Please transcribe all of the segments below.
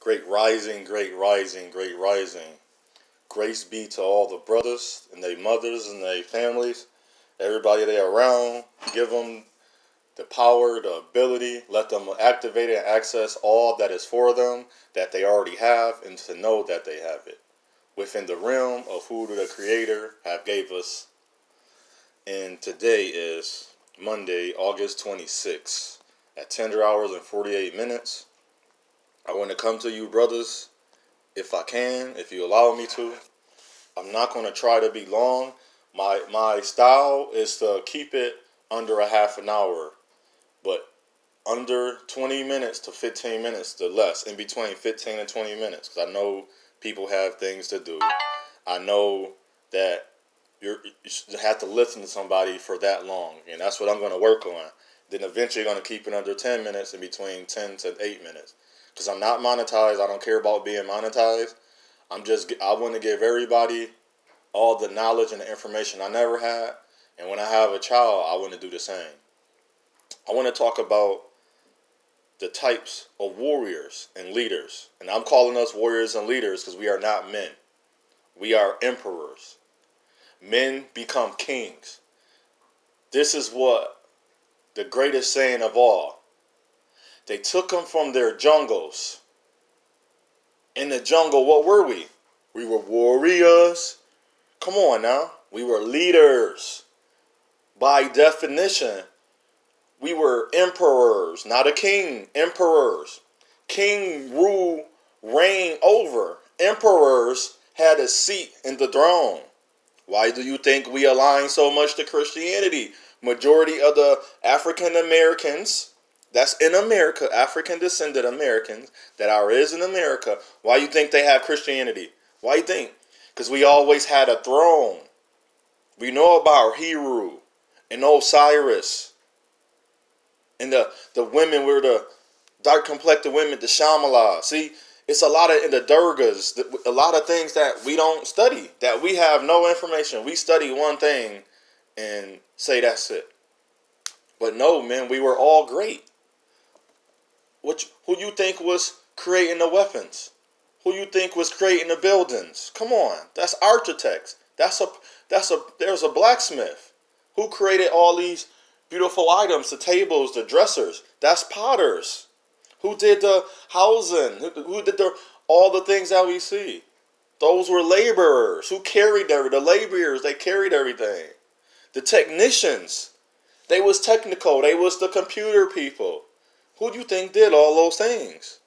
Great rising, great rising, great rising. Grace be to all the brothers and their mothers and their families, everybody they around. Give them the power, the ability. Let them activate and access all that is for them that they already have, and to know that they have it within the realm of who the Creator have gave us. And today is Monday, August 26th at 10 hours and 48 minutes. I want to come to you, brothers, if I can, if you allow me to. I'm not going to try to be long. My style is to keep it under a half an hour, but under 20 minutes to 15 minutes to less, in between 15 and 20 minutes, because I know people have things to do. I know that you have to listen to somebody for that long, and that's what I'm going to work on. Then eventually going to keep it under 10 minutes, in between 10 to 8 minutes. Because I'm not monetized. I don't care about being monetized. I want to give everybody all the knowledge and the information I never had. And when I have a child, I want to do the same. I want to talk about the types of warriors and leaders. And I'm calling us warriors and leaders because we are not men. We are emperors. Men become kings. This is what the greatest saying of all. They took them from their jungles. In the jungle, what were we? We were warriors. Come on now. We were leaders. By definition, we were emperors, not a king. Emperors. King rule, reign over. Emperors had a seat in the throne. Why do you think we align so much to Christianity? Majority of the African Americans that's in America, African descendant Americans that is in America, why you think they have Christianity? Why you think? Because we always had a throne. We know about Heru and Osiris. And the women were the dark complected women, the Shambhala. See, it's a lot of in the Durgas, a lot of things that we don't study, that we have no information. We study one thing and say that's it. But no, man, we were all great. Who you think was creating the weapons? Who you think was creating the buildings? Come on, that's architects. There's a blacksmith. Who created all these beautiful items, the tables, the dressers? That's potters. Who did the housing? Who did all the things that we see? Those were laborers. Who carried the laborers? They carried everything. The technicians, they was technical. They was the computer people. Who do you think did all those things?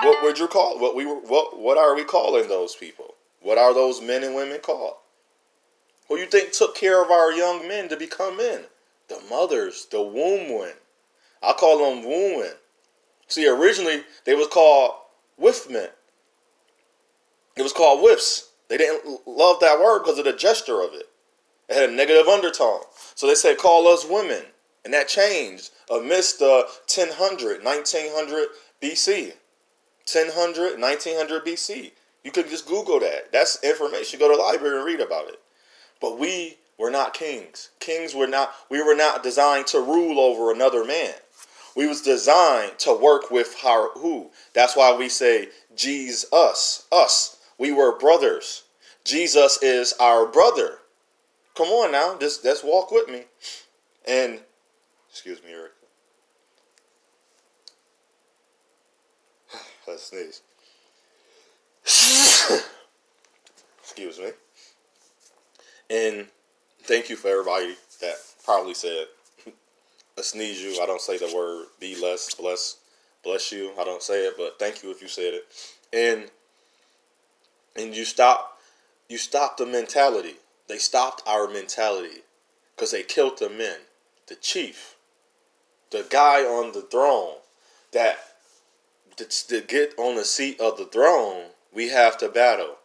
What would you call? What are we calling those people? What are those men and women called? Who you think took care of our young men to become men? The mothers, the womb women. I call them womb women. See, originally they was called whiffmen. It was called whiffs. They didn't love that word because of the gesture of it. It had a negative undertone. So they said, call us women. And that changed amidst the 1900 BC. 1900 BC. You could just Google that. That's information. Go to the library and read about it. But we were not kings. We were not designed to rule over another man. We was designed to work with who? That's why we say Jesus, us. We were brothers. Jesus is our brother. Come on now. Let's walk with me. And excuse me, Erica. Let's sneeze. Excuse me. And thank you for everybody that probably said, I sneeze you. I don't say the word be less, bless you. I don't say it, but thank you if you said it. And you stop the mentality. They stopped our mentality because they killed the men. The chief, the guy on the throne, that to get on the seat of the throne, we have to battle.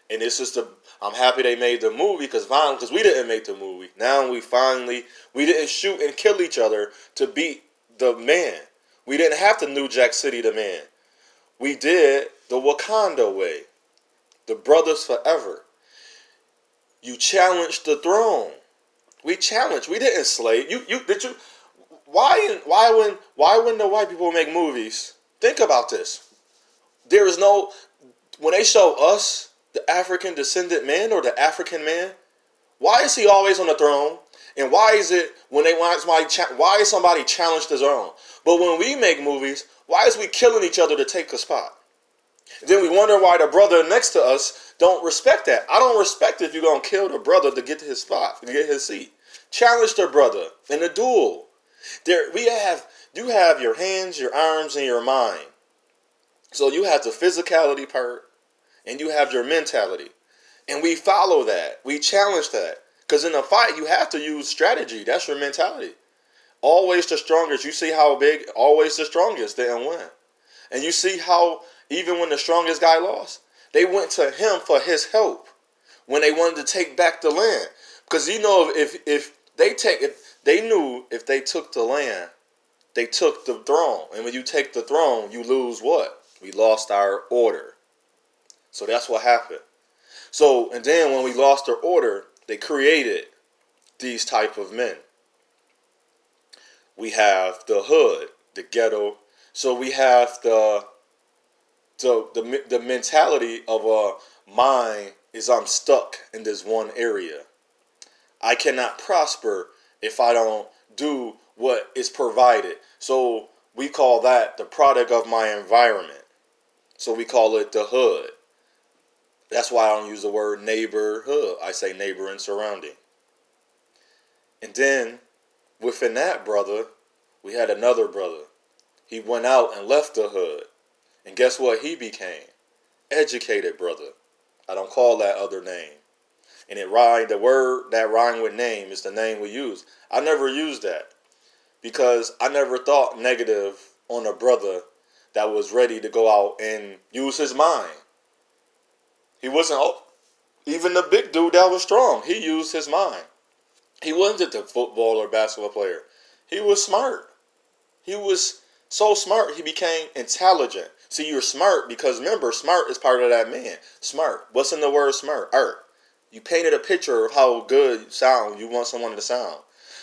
And it's just I'm happy they made the movie because we didn't make the movie. Now we didn't shoot and kill each other to beat the man. We didn't have to New Jack City the man. We did the Wakanda way. The brothers forever. You challenged the throne. We challenged. We didn't slay. Did you? Why when the white people make movies? Think about this. There is no, when they show us the African descendant man or the African man, why is he always on the throne? And why is it when they want why is somebody challenged his own? But when we make movies, why is we killing each other to take a spot? And then we wonder why the brother next to us don't respect that. I don't respect if you're gonna kill the brother to get to his spot, to get his seat. Challenge the brother in a duel. You have your hands, your arms, and your mind. So you have the physicality part, and you have your mentality. And we follow that. We challenge that. Because in a fight, you have to use strategy. That's your mentality. Always the strongest. You see how big, always the strongest didn't win. And you see how, even when the strongest guy lost, they went to him for his help when they wanted to take back the land. Because you know, if they knew if they took the land, they took the throne. And when you take the throne, you lose what? We lost our order. So that's what happened. So, and then when we lost our order, they created these type of men. We have the hood, the ghetto. So we have the mentality of a mind is I'm stuck in this one area. I cannot prosper if I don't do what is provided. So we call that the product of my environment. So we call it the hood. That's why I don't use the word neighborhood. I say neighbor and surrounding. And then within that brother, we had another brother. He went out and left the hood. And guess what he became? Educated brother. I don't call that other name. And it rhymed, the word that rhymed with name is the name we use. I never used that because I never thought negative on a brother that was ready to go out and use his mind. He wasn't, even the big dude that was strong, he used his mind. He wasn't a football or basketball player. He was smart. He was so smart, he became intelligent. See, you're smart because remember, smart is part of that man. Smart. What's in the word smart? Art. You painted a picture of how good sound you want someone to sound.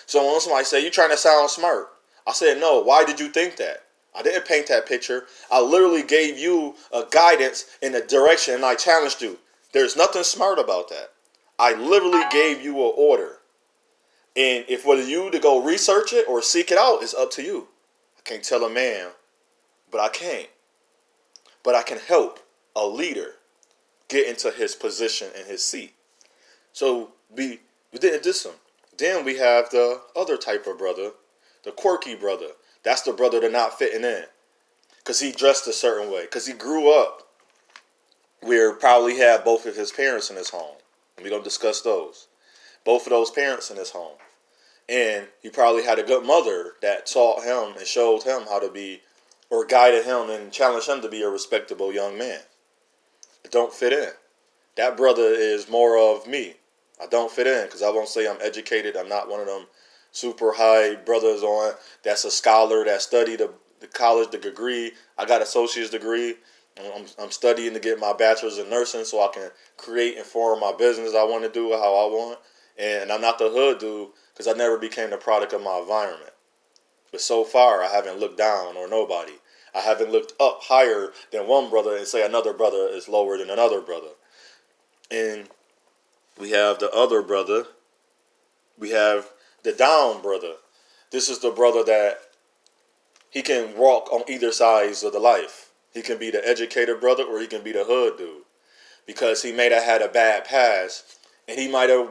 So when somebody say, you're trying to sound smart, I said, no, why did you think that? I didn't paint that picture. I literally gave you a guidance in a direction and I challenged you. There's nothing smart about that. I literally gave you an order. And if whether you to go research it or seek it out is up to you. I can't tell a man, but I can't. But I can help a leader get into his position and his seat. So we didn't diss him. Then we have the other type of brother, the quirky brother. That's the brother that's not fitting in. Because he dressed a certain way. Because he grew up where probably had both of his parents in his home. And we're going to discuss those. Both of those parents in his home. And he probably had a good mother that taught him and showed him how to be, or guided him and challenged him to be a respectable young man. It don't fit in. That brother is more of me. I don't fit in because I won't say I'm educated. I'm not one of them super high brothers on that's a scholar that studied the college, the degree. I got associate's degree. I'm studying to get my bachelor's in nursing so I can create and form my business I want to do how I want. And I'm not the hood dude because I never became the product of my environment. But so far, I haven't looked down on nobody. I haven't looked up higher than one brother and say another brother is lower than another brother. And we have the other brother. We have the down brother. This is the brother that he can walk on either sides of the life. He can be the educated brother or he can be the hood dude. Because he may have had a bad past and he might have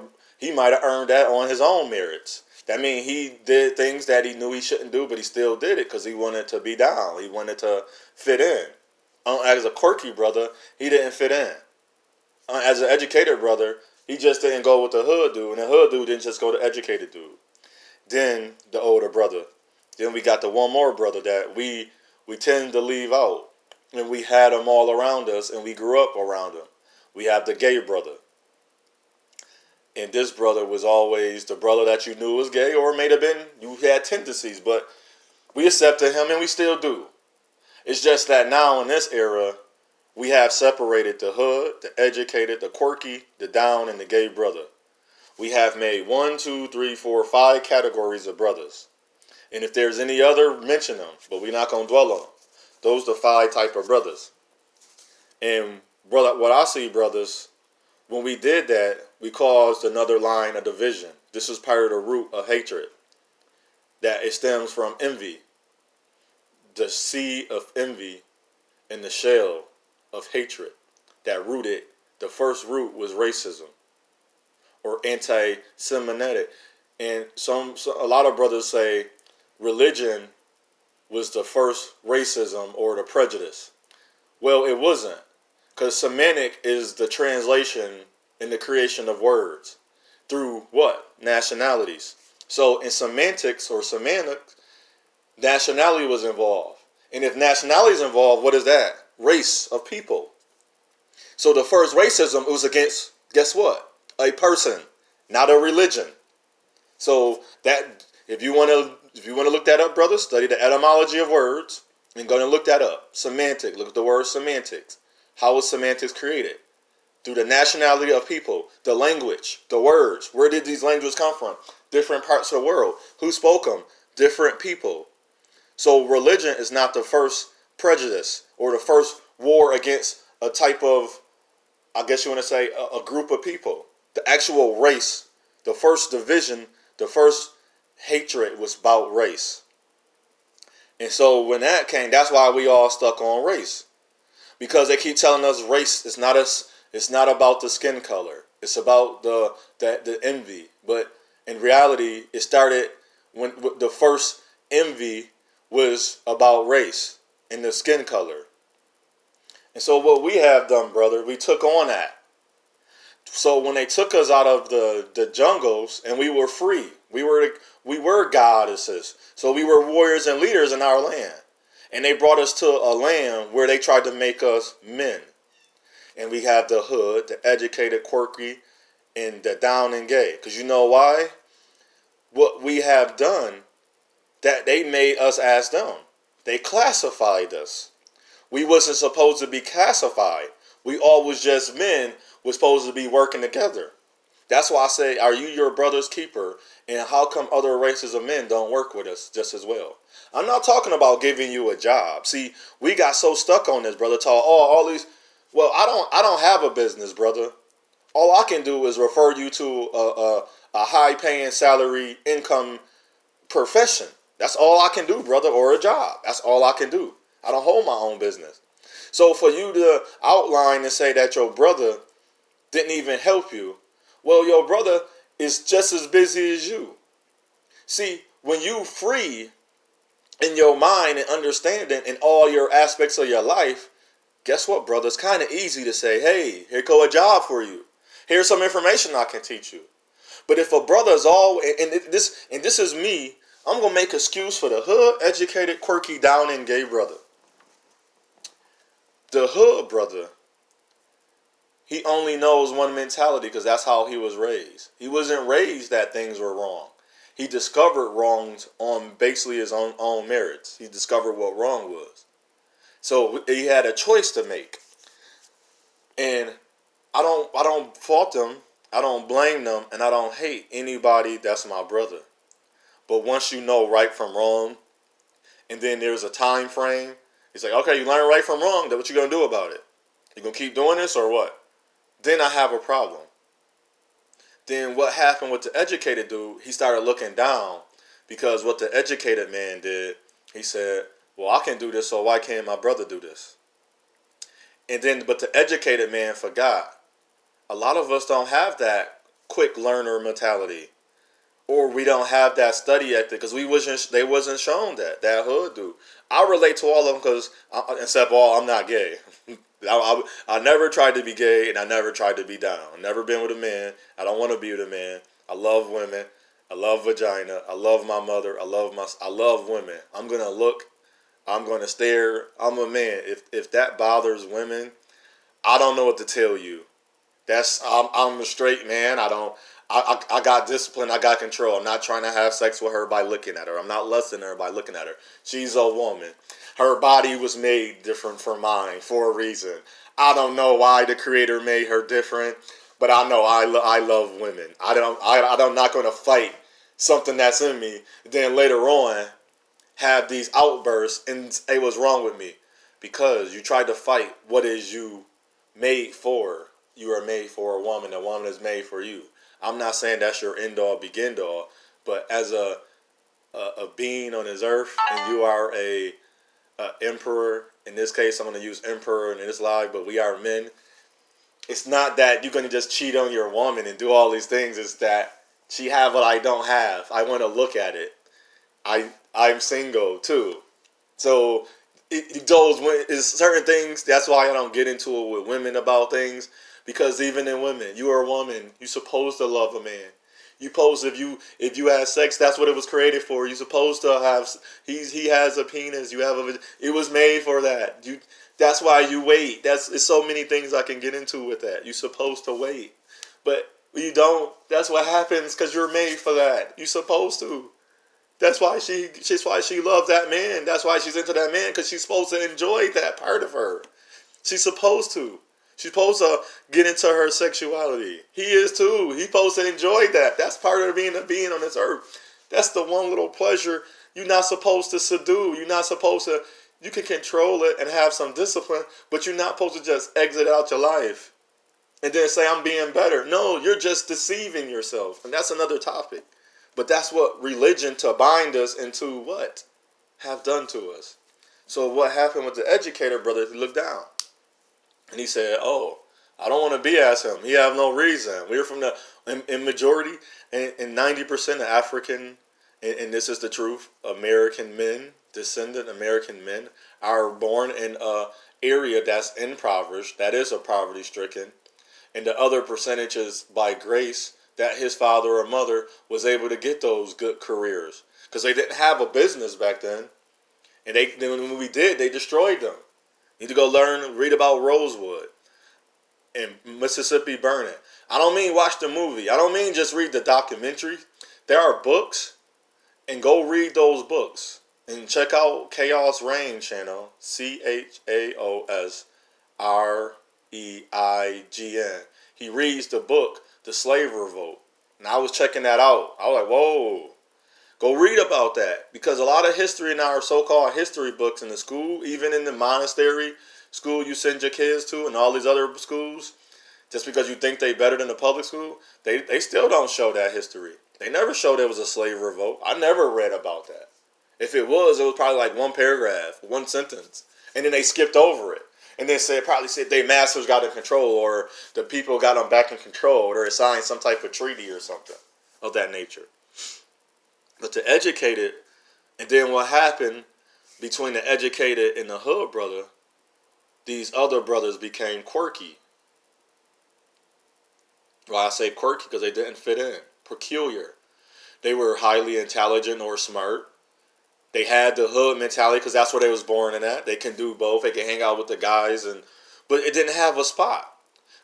earned that on his own merits. That means he did things that he knew he shouldn't do, but he still did it because he wanted to be down. He wanted to fit in. As a quirky brother, he didn't fit in. As an educated brother, he just didn't go with the hood dude. And the hood dude didn't just go to educated dude. Then the older brother. Then we got the one more brother that we tend to leave out. And we had them all around us and we grew up around them. We have the gay brother. And this brother was always the brother that you knew was gay, or it may have been you had tendencies, but we accepted him and we still do. It's just that now in this era, we have separated the hood, the educated, the quirky, the down, and the gay brother. We have made 1, 2, 3, 4, 5 categories of brothers. And if there's any other, mention them, but we're not going to dwell on them. Those are the 5 type of brothers. And brother, what I see, brothers, when we did that, we caused another line of division. This is part of the root of hatred. That it stems from envy. The seed of envy and the shell of hatred that rooted, the first root was racism or anti-Semitic. And a lot of brothers say religion was the first racism or the prejudice. Well, it wasn't, because semantic is the translation and the creation of words through what? Nationalities. So in semantics or semantics, nationality was involved. And if nationality is involved, what is that? Race of people. So the first racism, it was against, guess what? A person, not a religion. So that, if you want to look that up, brother, study the etymology of words and go and look that up. Semantic, look at the word semantics. How was semantics created? Through the nationality of people, the language, the words. Where did these languages come from? Different parts of the world. Who spoke them? Different people. So religion is not the first prejudice or the first war against a type of, I guess you want to say, a group of people. The actual race, the first division, the first hatred was about race. And so when that came, that's why we all stuck on race. Because they keep telling us race is not us. It's not about the skin color. It's about the envy. But in reality, it started when the first envy was about race and the skin color. And so what we have done, brother, we took on that. So when they took us out of the jungles and we were free, we were goddesses. So we were warriors and leaders in our land. And they brought us to a land where they tried to make us men. And we have the hood, the educated, quirky, and the down and gay. Because you know why? What we have done, that they made us as them. They classified us. We wasn't supposed to be classified. We all was just men, was supposed to be working together. That's why I say, are you your brother's keeper? And how come other races of men don't work with us just as well? I'm not talking about giving you a job. See, we got so stuck on this, brother. All these. Well, I don't have a business, brother. All I can do is refer you to a high-paying salary income profession. That's all I can do, brother, or a job. That's all I can do. I don't hold my own business. So for you to outline and say that your brother didn't even help you, well, your brother is just as busy as you. See, when you free in your mind and understanding in all your aspects of your life, guess what, brother? It's kind of easy to say, hey, here go a job for you. Here's some information I can teach you. But if a brother is all, and this is me, I'm going to make excuse for the hood, educated, quirky, down and gay brother. The hood brother, he only knows one mentality because that's how he was raised. He wasn't raised that things were wrong. He discovered wrongs on basically his own merits. He discovered what wrong was. So he had a choice to make. And I don't fault them, I don't blame them, and I don't hate anybody that's my brother. But once you know right from wrong, and then there's a time frame, it's like, okay, you learn right from wrong, then what you gonna do about it? You gonna keep doing this or what? Then I have a problem. Then what happened with the educated dude, he started looking down because what the educated man did, he said, well, I can do this, so why can't my brother do this? And then, but the educated man forgot. A lot of us don't have that quick learner mentality. Or we don't have that study ethic because they wasn't shown that hood dude. I relate to all of them because, except I'm not gay. I never tried to be gay and I never tried to be down. I've never been with a man. I don't want to be with a man. I love women. I love vagina. I love my mother. I love women. I'm going to look. I'm going to stare. I'm a man. If that bothers women, I don't know what to tell you. I'm a straight man. I got discipline. I got control. I'm not trying to have sex with her by looking at her. I'm not lusting her by looking at her. She's a woman. Her body was made different from mine for a reason. I don't know why the creator made her different, but I know I love women. I'm not going to fight something that's in me. Then later on, have these outbursts and say what's wrong with me. because you tried to fight what is you made for. You are made for a woman. A woman is made for you. I'm not saying that's your end all, begin all, but as a being on this earth, and you are a emperor. In this case, I'm going to use emperor in this live, but we are men. It's not that you're going to just cheat on your woman and do all these things. It's that she have what I don't have. I want to look at it. I'm single too, so those is certain things. That's why I don't get into it with women about things, because even in women, you are a woman. You're supposed to love a man. You supposed if you have sex, that's what it was created for. You're supposed to have. He has a penis. You have a. It was made for that. That's why you wait. It's so many things I can get into with that. You're supposed to wait, but you don't. That's what happens because you're made for that. You're supposed to. That's why she loves that man. That's why she's into that man, because she's supposed to enjoy that part of her. She's supposed to. She's supposed to get into her sexuality. He is too. He's supposed to enjoy that. That's part of being a being on this earth. That's the one little pleasure you're not supposed to subdue. You're not supposed to. You can control it and have some discipline, but you're not supposed to just exit out your life and then say, I'm being better. No, you're just deceiving yourself. And that's another topic. But that's what religion to bind us into what? Have done to us. So what happened with the educator brother, he looked down. And he said, oh, I don't want to be as him. He have no reason. We're from the, in majority, and 90% of African, and this is the truth, American men, descendant American men, are born in a area that's impoverished, that is a poverty stricken. And the other percentage is by grace that his father or mother was able to get those good careers. Because they didn't have a business back then. And when we did, they destroyed them. You need to go read about Rosewood and Mississippi Burning. I don't mean watch the movie. I don't mean just read the documentary. There are books, and go read those books. And check out Chaos Reign channel, ChaosReign. He reads the book, The Slave Revolt. And I was checking that out. I was like, whoa. Go read about that. Because a lot of history in our so-called history books in the school, even in the monastery school you send your kids to and all these other schools, just because you think they better than the public school, they still don't show that history. They never showed there was a slave revolt. I never read about that. If it was probably like one paragraph, one sentence. And then they skipped over it. And then probably said their masters got in control, or the people got them back in control, or they signed some type of treaty or something of that nature. But the educated, and then what happened between the educated and the hood brother, these other brothers became quirky. Well, I say quirky because they didn't fit in. Peculiar. They were highly intelligent or smart. They had the hood mentality because that's where they was born in at. They can do both. They can hang out with the guys, but it didn't have a spot.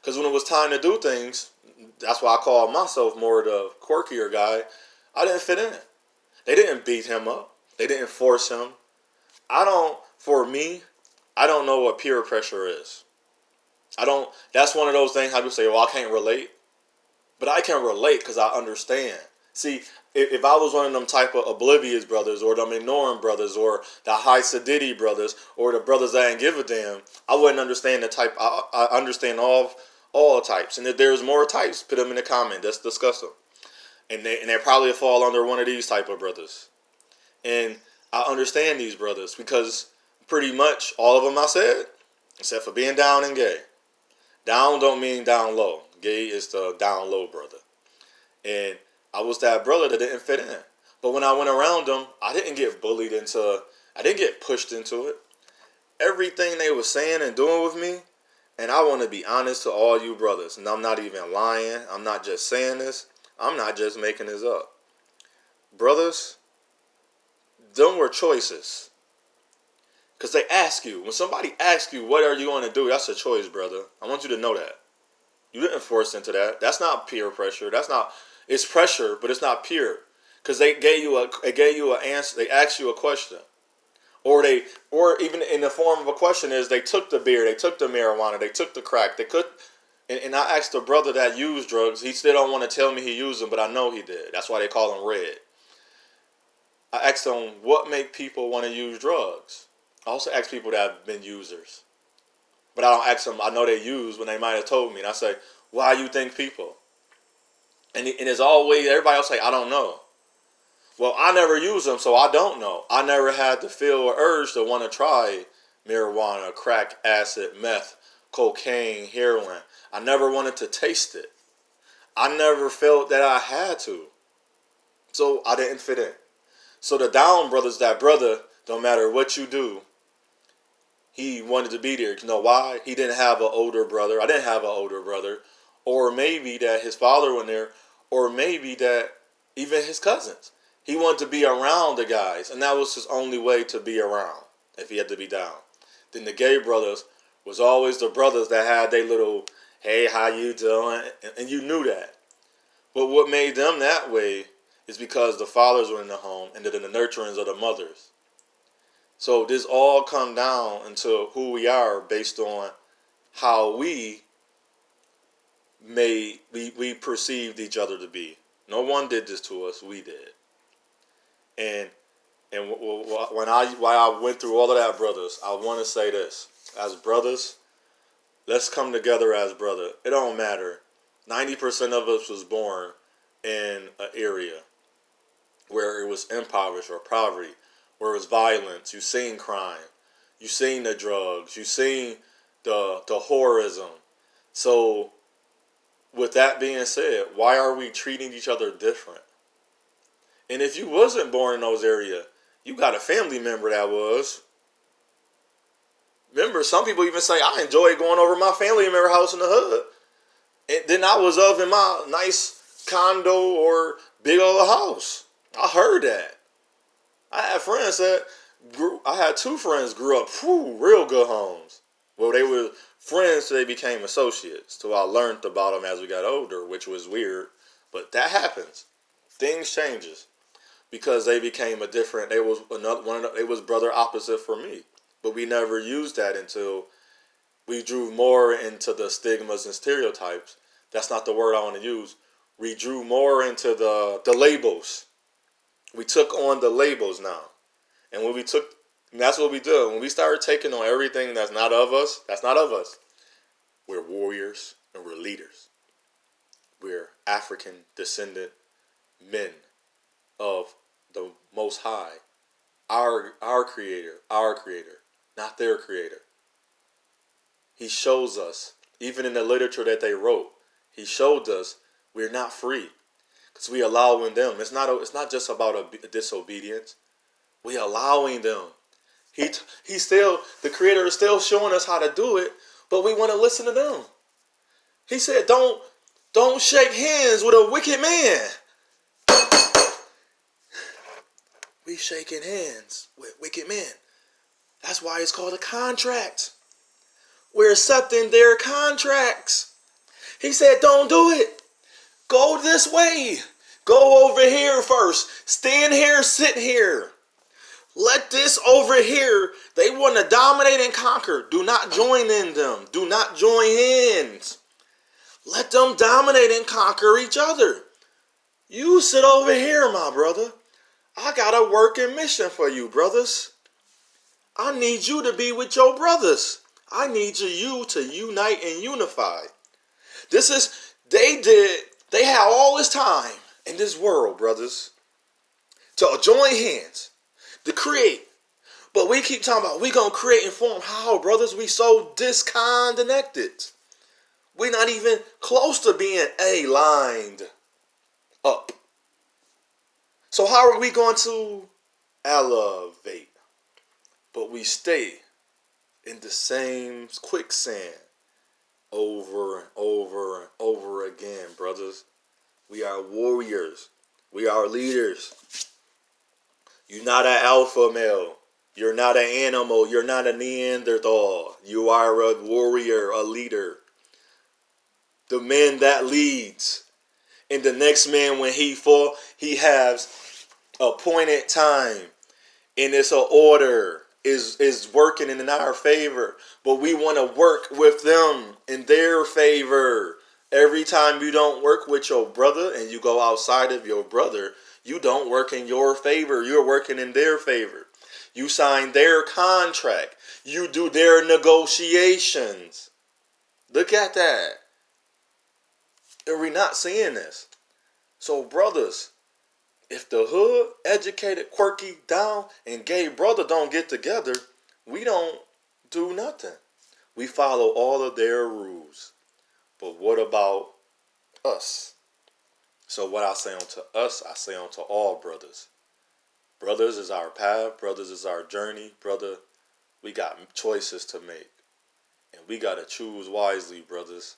Because when it was time to do things, that's why I call myself more the quirkier guy. I didn't fit in. They didn't beat him up. They didn't force him. For me, I don't know what peer pressure is. That's one of those things how people say, well, I can't relate. But I can relate because I understand. See, if I was one of them type of oblivious brothers, or them ignoring brothers, or the high sedity brothers, or the brothers that ain't give a damn, I wouldn't understand the type. I understand all types. And if there's more types, put them in the comment. Let's discuss them. And they probably fall under one of these type of brothers. And I understand these brothers because pretty much all of them I said, except for being down and gay. Down don't mean down low. Gay is the down low brother. And I was that brother that didn't fit in. But when I went around them, I didn't get bullied into, I didn't get pushed into it. Everything they were saying and doing with me, and I want to be honest to all you brothers, and I'm not even lying. I'm not just saying this. I'm not just making this up. Brothers, them were choices. Because they ask you, when somebody asks you, what are you going to do? That's a choice, brother. I want you to know that. You didn't force into that. That's not peer pressure. It's pressure, but it's not peer. Because they gave you an answer. They asked you a question. Or even in the form of a question is, they took the beer, they took the marijuana, they took the crack, and I asked the brother that used drugs. He still don't want to tell me he used them, but I know he did. That's why they call him Red. I asked him, what make people want to use drugs? I also ask people that have been users. But I don't ask them, I know they use when they might have told me. And I say, why you think people? And it's always, everybody else say, I don't know. Well, I never use them, so I don't know. I never had the feel or urge to want to try marijuana, crack, acid, meth, cocaine, heroin. I never wanted to taste it. I never felt that I had to. So I didn't fit in. So the down brothers, that brother, no matter what you do, he wanted to be there. You know why? He didn't have an older brother. I didn't have an older brother. Or maybe that his father went there. Or maybe that even his cousins. He wanted to be around the guys. And that was his only way to be around. If he had to be down. Then the gay brothers was always the brothers that had their little, hey, how you doing? And you knew that. But what made them that way is because the fathers were in the home and then the nurturings of the mothers. So this all come down into who we are based on how we perceived each other to be. No one did this to us, we did. And when I went through all of that, brothers, I want to say this. As brothers, let's come together as brother. It don't matter. 90% of us was born in an area where it was impoverished or poverty, where it was violence. You seen crime. You seen the drugs. You seen the horrorism. So with that being said, why are we treating each other different? And if you wasn't born in those areas, you got a family member that was. Remember, some people even say, I enjoy going over my family member house in the hood. And then I was up in my nice condo or big old house. I heard that. I had friends I had two friends grew up real good homes. Well, they were friends till they became associates. So I learned about them as we got older, which was weird. But that happens. Things changes. Because they became a different, they was brother opposite for me. But we never used that until we drew more into the stigmas and stereotypes. That's not the word I want to use. We drew more into the labels. We took on the labels now. And that's what we do. When we started taking on everything that's not of us, that's not of us. We're warriors and we're leaders. We're African descendant men of the Most High. Our creator, not their creator. He shows us, even in the literature that they wrote, he showed us we're not free. Because we allowing them. It's not just about a disobedience. We allowing them. The creator is still showing us how to do it, but we want to listen to them. He said, don't shake hands with a wicked man. We shaking hands with wicked men. That's why it's called a contract. We're accepting their contracts. He said, don't do it. Go this way. Go over here first. Stand here, sit here. Let this over here, they want to dominate and conquer. Do not join in them. Do not join hands. Let them dominate and conquer each other. You sit over here, my brother. I got a working mission for you, brothers. I need you to be with your brothers. I need you to unite and unify. They have all this time in this world, brothers, to join hands, to create. But we keep talking about we going to create and form. How, brothers? We so disconnected. We're not even close to being aligned up. So how are we going to elevate? But we stay in the same quicksand over and over and over again, brothers. We are warriors. We are leaders. You're not an alpha male. You're not an animal. You're not a Neanderthal. You are a warrior, a leader. The man that leads. And the next man, when he fall, he has appointed time. And it's an order. Is working in our favor. But we want to work with them in their favor. Every time you don't work with your brother and you go outside of your brother, you don't work in your favor. You're working in their favor. You sign their contract. You do their negotiations. Look at that. Are we not seeing this? So, brothers, if the hood, educated, quirky, down, and gay brother don't get together, we don't do nothing. We follow all of their rules. But what about us? So what I say unto us, I say unto all brothers. Brothers is our path. Brothers is our journey. Brother, we got choices to make. And we got to choose wisely, brothers.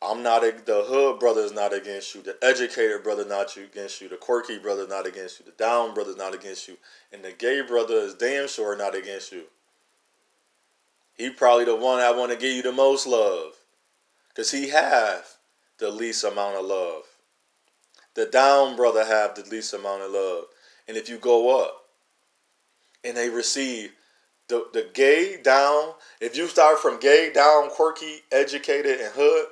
The hood brother is not against you. The educated brother not against you. The quirky brother not against you. The down brother not against you. And the gay brother is damn sure not against you. He probably the one that want to give you the most love. Because he have the least amount of love. The down brother have the least amount of love. And if you go up and they receive the gay down, if you start from gay, down, quirky, educated, and hood,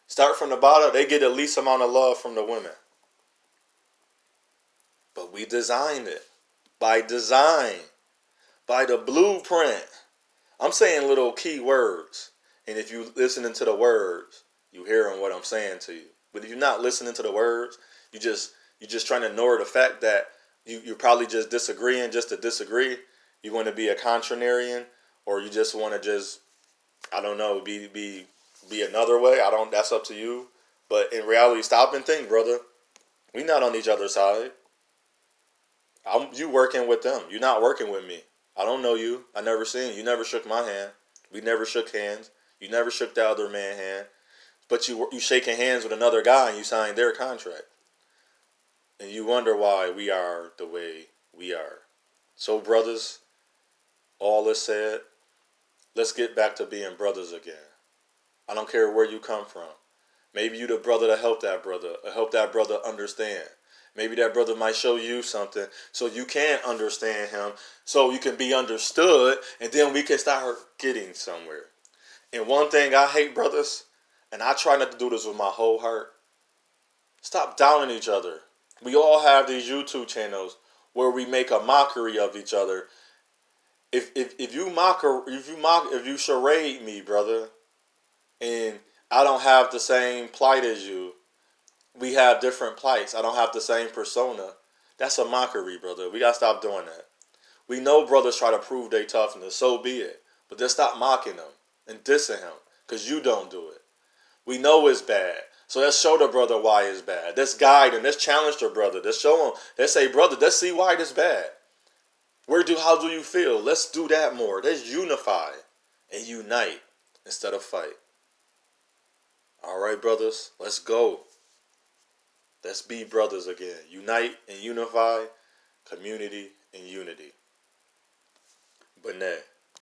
start from the bottom, they get the least amount of love from the women. But we designed it. By design. By the blueprint. I'm saying little key words. And if you listening to the words, you hearing what I'm saying to you. But if you're not listening to the words, you're just trying to ignore the fact that you're probably just disagreeing just to disagree. You want to be a contrarian, or you just want to just, I don't know, be another way. That's up to you. But in reality, stop and think, brother. We not on each other's side. You working with them. You're not working with me. I don't know you. I never seen you. You never shook my hand. We never shook hands. You never shook the other man's hand. But you shaking hands with another guy and you signed their contract. And you wonder why we are the way we are. So, brothers, all is said, let's get back to being brothers again. I don't care where you come from. Maybe you the brother to help that brother understand. Maybe that brother might show you something so you can understand him, so you can be understood, and then we can start getting somewhere. And one thing I hate, brothers, and I try not to do this with my whole heart, stop downing each other. We all have these YouTube channels where we make a mockery of each other. If you charade me, brother, and I don't have the same plight as you, we have different plights. I don't have the same persona. That's a mockery, brother. We gotta stop doing that. We know brothers try to prove their toughness, so be it. But just stop mocking them and dissing him, because you don't do it. We know it's bad. So let's show the brother why it's bad. Let's guide him. Let's challenge the brother. Let's show him. Let's say, brother, let's see why it's bad. How do you feel? Let's do that more. Let's unify and unite instead of fight. All right, brothers, let's go. Let's be brothers again. Unite and unify, community and unity. But